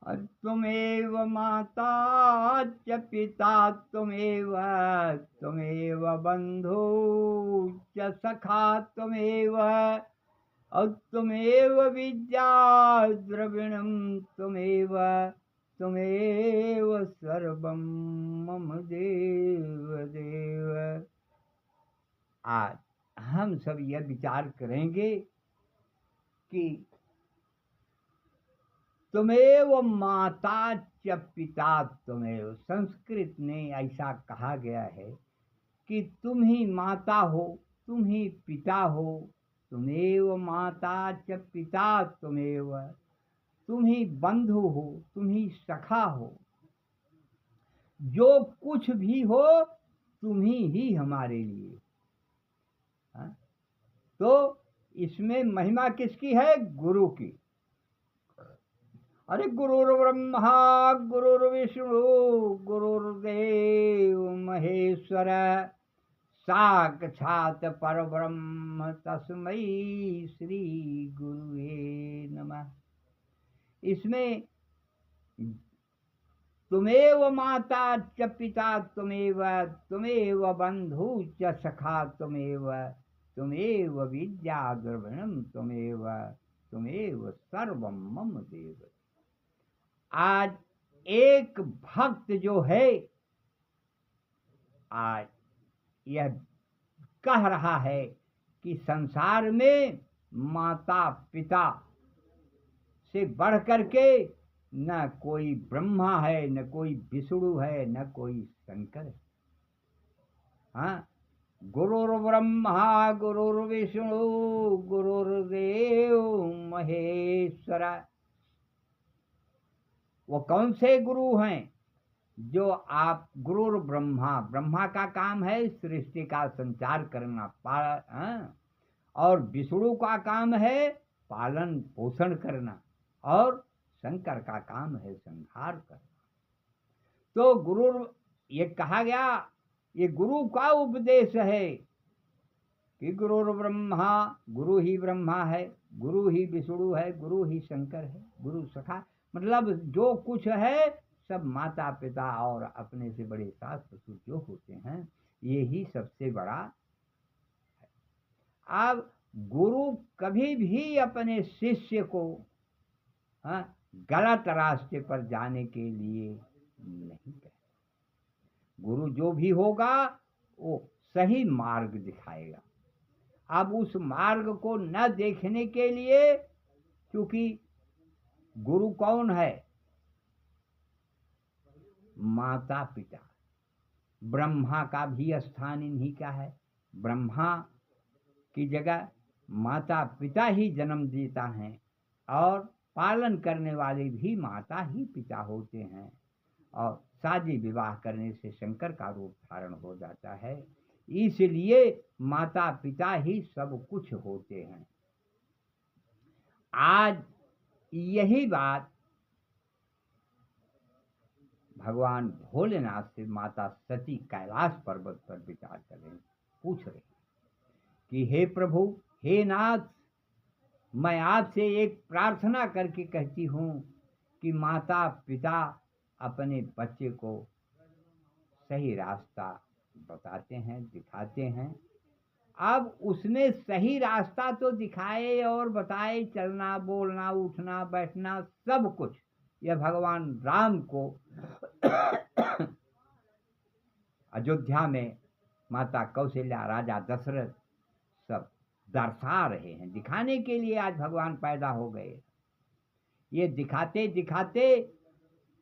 त्वमेव माता च पिता त्वमेव, त्वमेव बन्धु च सखा त्वमेव, त्वमेव विद्या द्रविणं त्वमेव, त्वमेव सर्वं मम देव देव। आज हम सब यह विचार करेंगे कि त्वमेव माता च पिता त्वमेव। संस्कृत में ऐसा कहा गया है कि तुम ही माता हो, तुम ही पिता हो। त्वमेव माता च पिता त्वमेव, तुम ही बंधु हो, तुम ही सखा हो। जो कुछ भी हो तुम ही हमारे लिए। हाँ? तो इसमें महिमा किसकी है? गुरु की। अरे गुरुर्ब्रह्मा गुरुर्विष्णु गुरुर्देव महेश्वर, साक्षात परब्रह्म तस्मै श्री गुरुवे नमः। इसमें त्वमेव माता च पिता त्वमेव, त्वमेव बंधु च सखा त्वमेव, त्वमेव विद्या द्रविणं त्वमेव, त्वमेव सर्वं मम देव। आज एक भक्त जो है, आज यह कह रहा है कि संसार में माता पिता से बढ़ करके न कोई ब्रह्मा है, न कोई विष्णु है, न कोई शंकर है। हाँ, गुरुर्ब्रह्मा गुरुर्विष्णु गुरुर्देव महेश्वर। वो कौन से गुरु हैं? जो आप गुरु ब्रह्मा, ब्रह्मा का काम है सृष्टि का संचार करना, और विष्णु का काम है पालन पोषण करना, और शंकर का काम है संहार करना। तो गुरु, ये कहा गया, ये गुरु का उपदेश है कि गुरु ब्रह्मा, गुरु ही ब्रह्मा है, गुरु ही विष्णु है, गुरु ही शंकर है, गुरु सखा। मतलब जो कुछ है सब माता पिता और अपने से बड़े सास ससुर जो होते हैं, ये ही सबसे बड़ा है। अब गुरु कभी भी अपने शिष्य को गलत रास्ते पर जाने के लिए नहीं कहते। गुरु जो भी होगा वो सही मार्ग दिखाएगा। अब उस मार्ग को न देखने के लिए, क्योंकि गुरु कौन है? माता पिता। ब्रह्मा का भी स्थान इन्हीं का है। ब्रह्मा की जगह माता पिता ही जन्म देता है, और पालन करने वाले भी माता ही पिता होते हैं, और शादी विवाह करने से शंकर का रूप धारण हो जाता है। इसलिए माता पिता ही सब कुछ होते हैं। आज यही बात भगवान भोलेनाथ से माता सती कैलाश पर्वत पर विचार कर रहे, पूछ रहे कि हे प्रभु, हे नाथ, मैं आपसे एक प्रार्थना करके कहती हूँ कि माता पिता अपने बच्चे को सही रास्ता बताते हैं, दिखाते हैं। अब उसमें सही रास्ता तो दिखाए और बताए, चलना बोलना उठना बैठना सब कुछ, यह भगवान राम को अयोध्या में माता कौशल्या, राजा दशरथ सब दर्शा रहे हैं, दिखाने के लिए आज भगवान पैदा हो गए। ये दिखाते दिखाते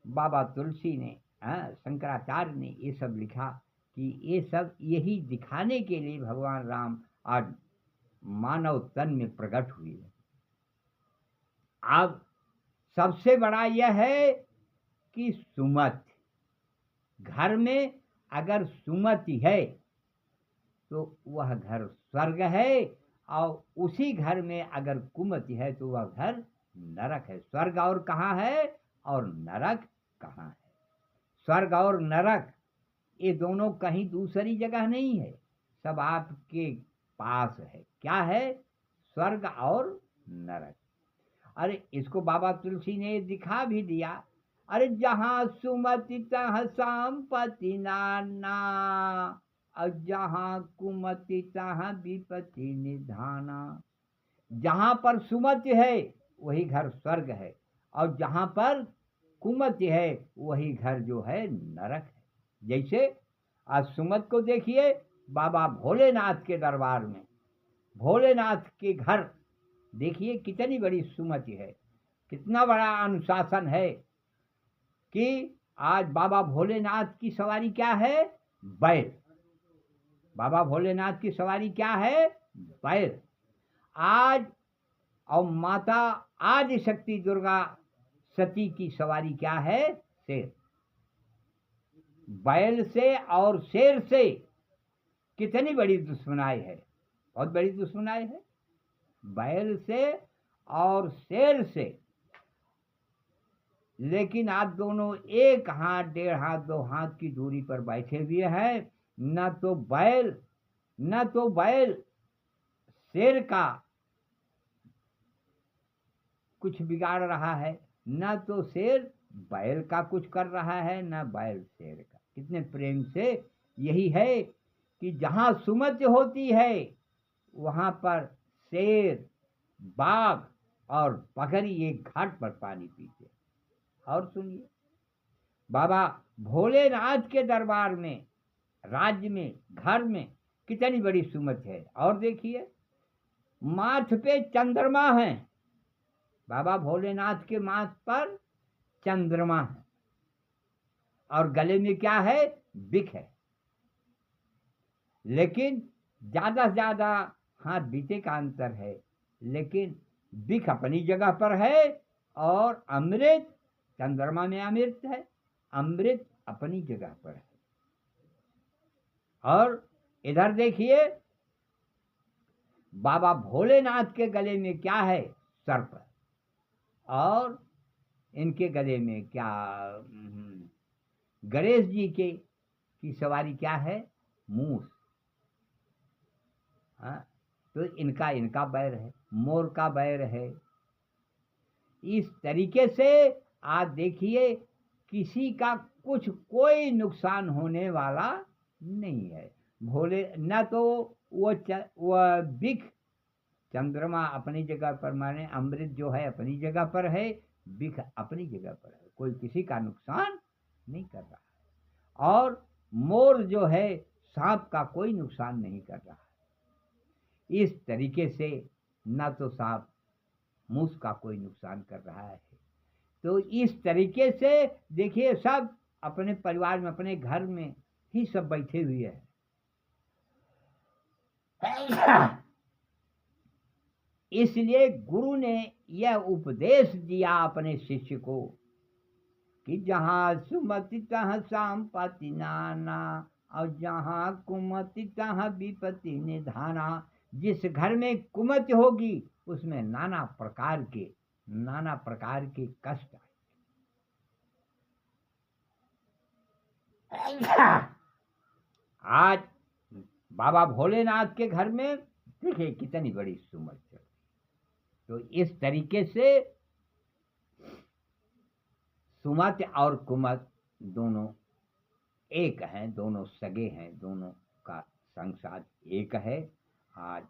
बाबा तुलसी ने, शंकराचार्य ने ये सब लिखा कि ये सब यही दिखाने के लिए भगवान राम आज मानव तन में प्रकट हुए। अब सबसे बड़ा यह है कि सुमति, घर में अगर सुमति है तो वह घर स्वर्ग है, और उसी घर में अगर कुमति है तो वह घर नरक है। स्वर्ग और कहाँ है और नरक कहाँ है? स्वर्ग और नरक ये दोनों कहीं दूसरी जगह नहीं है, सब आपके पास है। क्या है? स्वर्ग और नरक। अरे इसको बाबा तुलसी ने दिखा भी दिया अरे जहाँ सुमति तहाँ संपत्ति नाना, और जहाँ कुमति तहाँ विपत्ति निधाना। जहाँ पर सुमति है वही घर स्वर्ग है, और जहाँ पर कुमति है वही घर जो है नरक है। जैसे आज सुमत को देखिए बाबा भोलेनाथ के दरबार में, भोलेनाथ के घर देखिए कितनी बड़ी सुमति है, कितना बड़ा अनुशासन है कि आज बाबा भोलेनाथ की सवारी क्या है? बैल। बाबा भोलेनाथ की सवारी क्या है? बैल। आज और माता आदि शक्ति दुर्गा सती की सवारी क्या है? शेर। बैल से और शेर से कितनी बड़ी दुश्मनाई है, बहुत बड़ी दुश्मनाई है। बैल से और शेर से, लेकिन आप दोनों एक हाथ, 1.5 हाथ, 2 हाथ की दूरी पर बैठे हुए हैं। न तो बैल शेर का कुछ बिगाड़ रहा है, न तो शेर बैल का कुछ कर रहा है, न बैल शेर का। कितने प्रेम से, यही है कि जहाँ सुमति होती है वहाँ पर शेर, बाघ और बकरी एक घाट पर पानी पीते। और सुनिए बाबा भोलेनाथ के दरबार में, राज्य में, घर में कितनी बड़ी सुमत है। और देखिए माथ पे चंद्रमा है, बाबा भोलेनाथ के माथ पर चंद्रमा है, और गले में क्या है? बिख है। लेकिन ज्यादा से ज्यादा हाथ बीते का अंतर है, लेकिन बिख अपनी जगह पर है, और अमृत, चंद्रमा में अमृत है, अमृत अपनी जगह पर है। और इधर देखिए बाबा भोलेनाथ के गले में क्या है? सर्प। और इनके गले में क्या? गणेश जी के की सवारी क्या है? मूस। हाँ, तो इनका बैर है, मोर का बैर है। इस तरीके से आप देखिए किसी का कुछ कोई नुकसान होने वाला नहीं है। भोले न तो वो बिख, चंद्रमा अपनी जगह पर, माने अमृत जो है अपनी जगह पर है, बिख अपनी जगह पर है, कोई किसी का नुकसान नहीं कर रहा है। और मोर जो है सांप का कोई नुकसान नहीं कर रहा है। इस तरीके से न तो सांप मूस का कोई नुकसान कर रहा है। तो इस तरीके से देखिए सब अपने परिवार में, अपने घर में ही सब बैठे हुए हैं। इसलिए गुरु ने यह उपदेश दिया अपने शिष्य को कि जहाँ सुमति तहाँ संपत्ति नाना, और जहाँ कुमति तहाँ विपत्ति निधाना। जिस घर में कुमति होगी उसमें नाना प्रकार के कष्ट आए। आज बाबा भोलेनाथ के घर में देखिए कितनी बड़ी सुमत है। तो इस तरीके से सुमत और कुमत दोनों एक हैं, दोनों सगे हैं, दोनों का संसार एक है। आज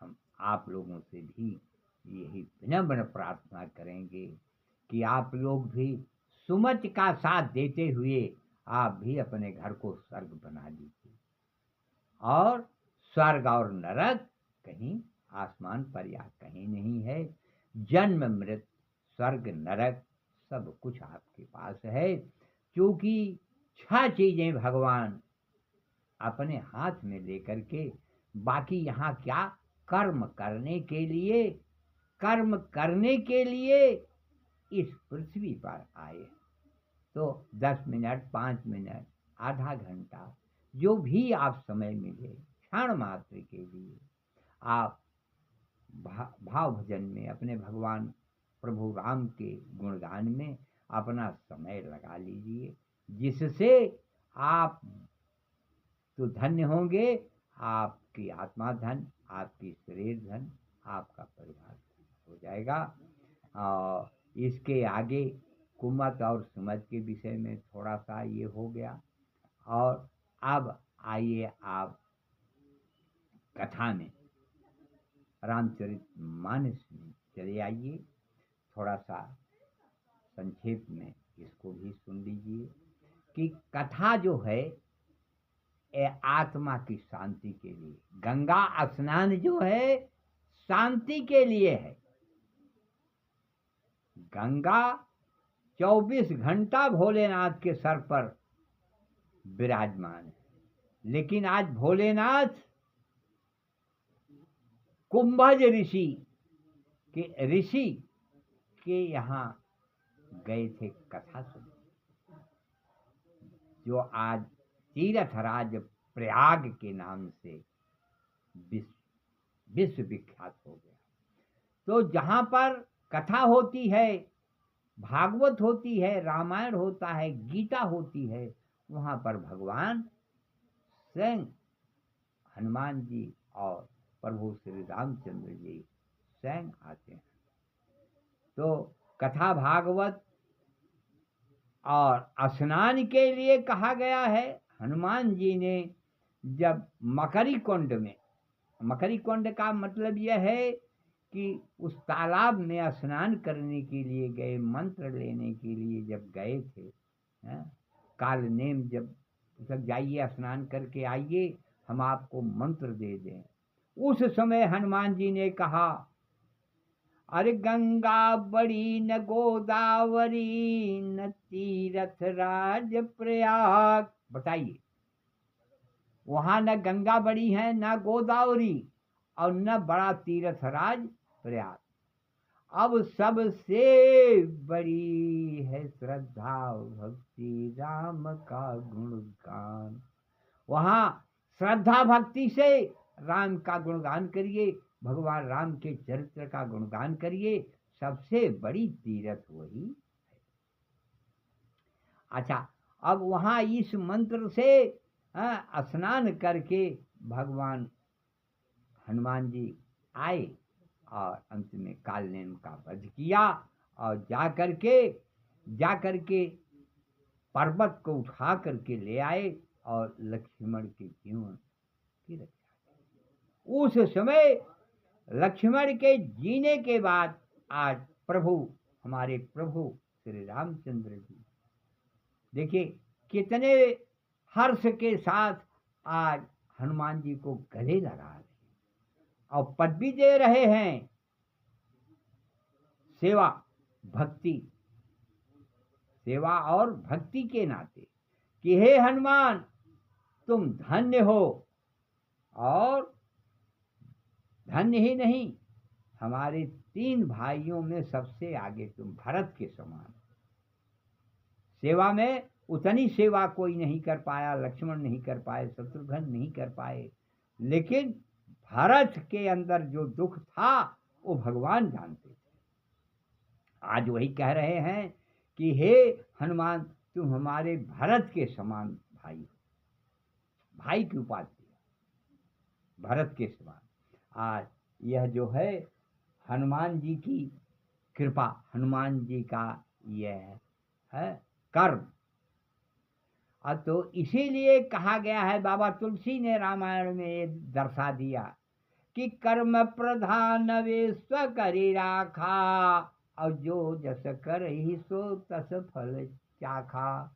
हम आप लोगों से भी यही विनम्र प्रार्थना करेंगे कि आप लोग भी सुमत का साथ देते हुए आप भी अपने घर को स्वर्ग बना लीजिए। और स्वर्ग और नरक कहीं आसमान पर या कहीं नहीं है। जन्म मृत स्वर्ग नरक सब कुछ आपके पास है, क्योंकि 6 चीजें भगवान अपने हाथ में लेकर के, बाकी यहाँ क्या कर्म करने के लिए इस पृथ्वी पर आए। तो 10 मिनट, 5 मिनट, आधा घंटा, जो भी आप समय मिले, क्षण मात्र के लिए आप भाव भजन में, अपने भगवान प्रभु राम के गुणगान में अपना समय लगा लीजिए, जिससे आप तो धन्य होंगे, आपकी आत्मा धन, आपकी शरीर धन, आपका परिवार धन हो जाएगा। और इसके आगे कुमत और सुमत के विषय में थोड़ा सा ये हो गया। और अब आइए आप कथा में, रामचरितमानस में चले आइए। थोड़ा सा संक्षेप में इसको भी सुन लीजिए कि कथा जो है ये आत्मा की शांति के लिए, गंगा स्नान जो है शांति के लिए है। गंगा 24 घंटा भोलेनाथ के सर पर विराजमान है, लेकिन आज भोलेनाथ कुंभज ऋषि के यहाँ गए थे कथा सुनने, जो आज तीर्थराज प्रयाग के नाम से विश्व विख्यात हो गया। तो जहाँ पर कथा होती है, भागवत होती है, रामायण होता है, गीता होती है, वहाँ पर भगवान स्वयं हनुमान जी और प्रभु श्री रामचंद्र जी स्वयं आते हैं। तो कथा भागवत और स्नान के लिए कहा गया है। हनुमान जी ने जब मकरी कुंड का मतलब यह है कि उस तालाब में स्नान करने के लिए गए, मंत्र लेने के लिए जब गए थे, काल नेम जब सब जाइए स्नान करके आइए, हम आपको मंत्र दे दें। उस समय हनुमान जी ने कहा, अरे गंगा बड़ी न गोदावरी, न तीरथ राज प्रयाग। बताइए, वहां न गंगा बड़ी है, न गोदावरी, और न बड़ा तीर्थराज प्रयाग। अब सबसे बड़ी है श्रद्धा भक्ति राम का गुणगान। वहां श्रद्धा भक्ति से राम का गुणगान करिए, भगवान राम के चरित्र का गुणगान करिए, सबसे बड़ी तीर्थ वही है। अच्छा, अब वहां इस मंत्र से स्नान करके भगवान हनुमान जी आए और अंत में कालनेम का वध किया और जा करके पर्वत को उठा करके ले आए और लक्ष्मण के जीवन की रक्षा। उस समय लक्ष्मण के जीने के बाद आज हमारे प्रभु श्री रामचंद्र जी देखिए कितने हर्ष के साथ आज हनुमान जी को गले लगा रहे और पद भी दे रहे हैं, सेवा और भक्ति के नाते, कि हे हनुमान तुम धन्य हो, और धन्य ही नहीं, हमारे 3 भाइयों में सबसे आगे तुम भरत के समान। सेवा में उतनी सेवा कोई नहीं कर पाया, लक्ष्मण नहीं कर पाए, शत्रुघ्न नहीं कर पाए, लेकिन भरत के अंदर जो दुख था वो भगवान जानते थे। आज वही कह रहे हैं कि हे हनुमान तुम हमारे भरत के समान भाई हो, भाई की उपाधि भरत के समान। आज यह जो है हनुमान जी की कृपा, हनुमान जी का यह है कर्म। तो इसीलिए कहा गया है, बाबा तुलसी ने रामायण में दर्शा दिया कि कर्म प्रधान विश्व करी राखा, और जो जस कर ही सो तस फल चाखा।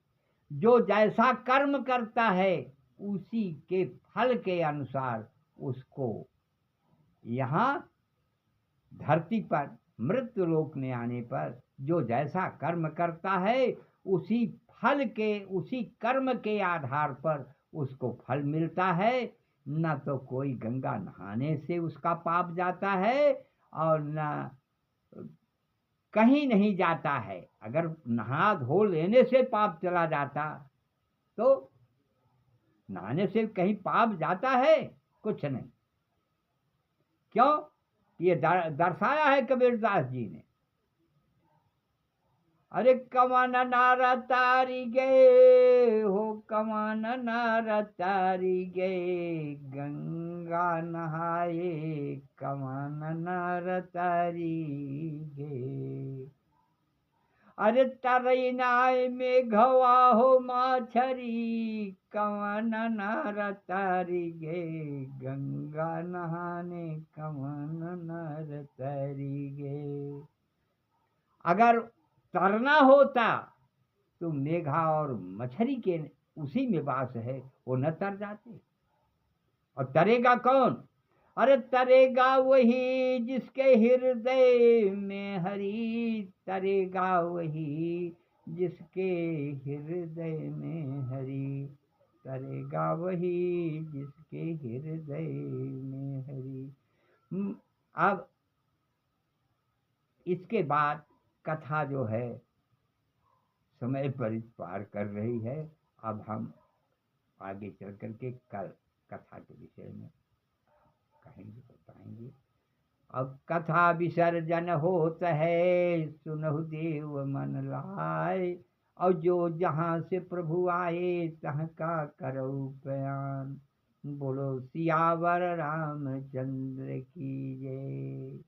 जो जैसा कर्म करता है उसी के फल के अनुसार उसको यहाँ धरती पर मृत्यु लोक में आने पर जो जैसा कर्म करता है उसी कर्म के आधार पर उसको फल मिलता है। न तो कोई गंगा नहाने से उसका पाप जाता है और न कहीं नहीं जाता है। अगर नहा धो लेने से पाप चला जाता तो नहाने से कहीं पाप जाता है? कुछ नहीं। क्यों? ये दर्शाया है कबीरदास जी ने। अरे कमान नारा तारी गए हो, कमान नारा तारी गए, गंगा नहाए कमान नारा तारी गए। अरे तरैनाय में घवा हो माछरी, कवन नर तरी गे, गंगा नहाने कवन नर तरी गे। अगर तरना होता तो मेघा और मछली के उसी में वास है, वो न तर जाते। और तरेगा कौन? अरे तरेगा वही जिसके हृदय में हरि, तरेगा वही जिसके हृदय में हरि, तरेगा वही जिसके हृदय में हरि। अब इसके बाद कथा जो है समय पर पार कर रही है। अब हम आगे चल करके कल कथा के विषय में कहेंगे, बताएंगे। अब कथा विसर्जन होत है, सुनहु देव मन लाए, और जो जहाँ से प्रभु आए तहाँ का करो बयान। बोलो सियावर रामचंद्र की जय।